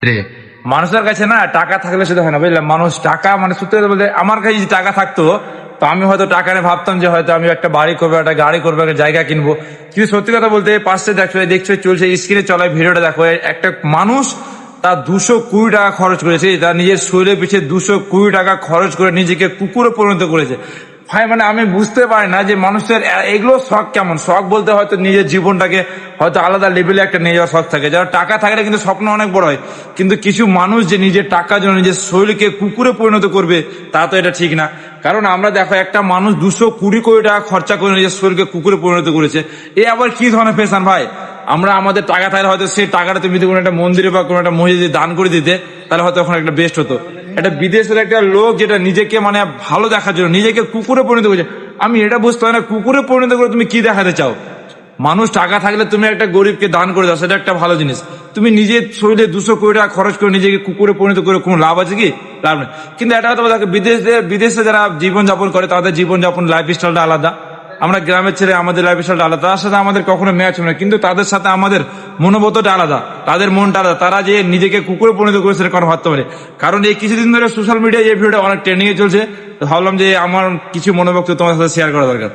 রে মানুষের কাছে না টাকা থাকলে শুধু হয় না, বুঝলাম। মানুষ টাকা মানে সত্যি কথা বলতে আমার কাছে যদি টাকা থাকতো তো আমি হয়তো টাকা নিয়ে ভাবতাম যে হয়তো আমি একটা বাড়ি করবো, একটা গাড়ি করবো, একটা জায়গা কিনবো। কিন্তু সত্যি কথা বলতে পাশে দেখছো চলছে স্ক্রিনে চলায় ভিডিওটা দেখো, একটা মানুষ তার 220 টাকা খরচ করেছে, তার নিজের শরীরের পিছিয়ে 220 টাকা খরচ করে নিজেকে কুকুরে পরিণত করেছে। ভাই মানে আমি বুঝতে পারি না যে মানুষের এগুলো শখ কেমন। শখ বলতে হয়তো নিজের জীবনটাকে হয়তো আলাদা লেভেলে একটা নিয়ে যাওয়ার শখ থাকে, যারা টাকা থাকলে কিন্তু স্বপ্ন অনেক বড় হয়। কিন্তু কিছু মানুষ যে নিজের টাকার জন্য নিজের শরীরকে কুকুরে পরিণত করবে তা তো এটা ঠিক না। কারণ আমরা দেখো একটা মানুষ 220 কোটি টাকা খরচা করে নিজের শরীরকে কুকুরে পরিণত করেছে, এ আবার কি ধরনের ফ্যাশন ভাই। আমরা আমাদের টাকা থাকলে হয়তো সেই টাকাটা তুমি যদি কোনো একটা মন্দিরে বা কোনো একটা মসজিদে দান করে দিতে তাহলে হয়তো ওখানে একটা বেস্ট হতো। একটা বিদেশের একটা লোক যেটা নিজেকে মানে ভালো দেখার জন্য নিজেকে কুকুরে পরিণত করেছে, আমি এটা বুঝতে পারি না কুকুরে পরিণত করে তুমি কি দেখাতে চাও। মানুষ টাকা থাকলে তুমি একটা গরিবকে দান করে দাও, সেটা একটা ভালো জিনিস। তুমি নিজের শরীরে 200 কোটি টাকা খরচ করে নিজেকে কুকুরে পরিণত করে কোনো লাভ আছে কি? লাভ নেই। কিন্তু এটা কথা দেখো বিদেশে যারা জীবনযাপন করে তাদের জীবনযাপন লাইফ স্টাইলটা আলাদা। আমরা গ্রামের ছেলে, আমাদের লাইফ স্টাইলটা আলাদা, তার সাথে আমাদের কখনো ম্যাচ হবে না। কিন্তু তাদের সাথে আমাদের মনোবতটা আলাদা, তাদের মনটা আলাদা। তারা যে নিজেকে কুকুরে পরিণত করে সেটা কোনো ভাবতে পারে। কারণ এই কিছুদিন ধরে সোশ্যাল মিডিয়ায় এই ভিডিওটা অনেক ট্রেন্ডিং এ চলছে, ভাবলাম যে আমার কিছু মনোবক্ত তোমার সাথে শেয়ার করা দরকার।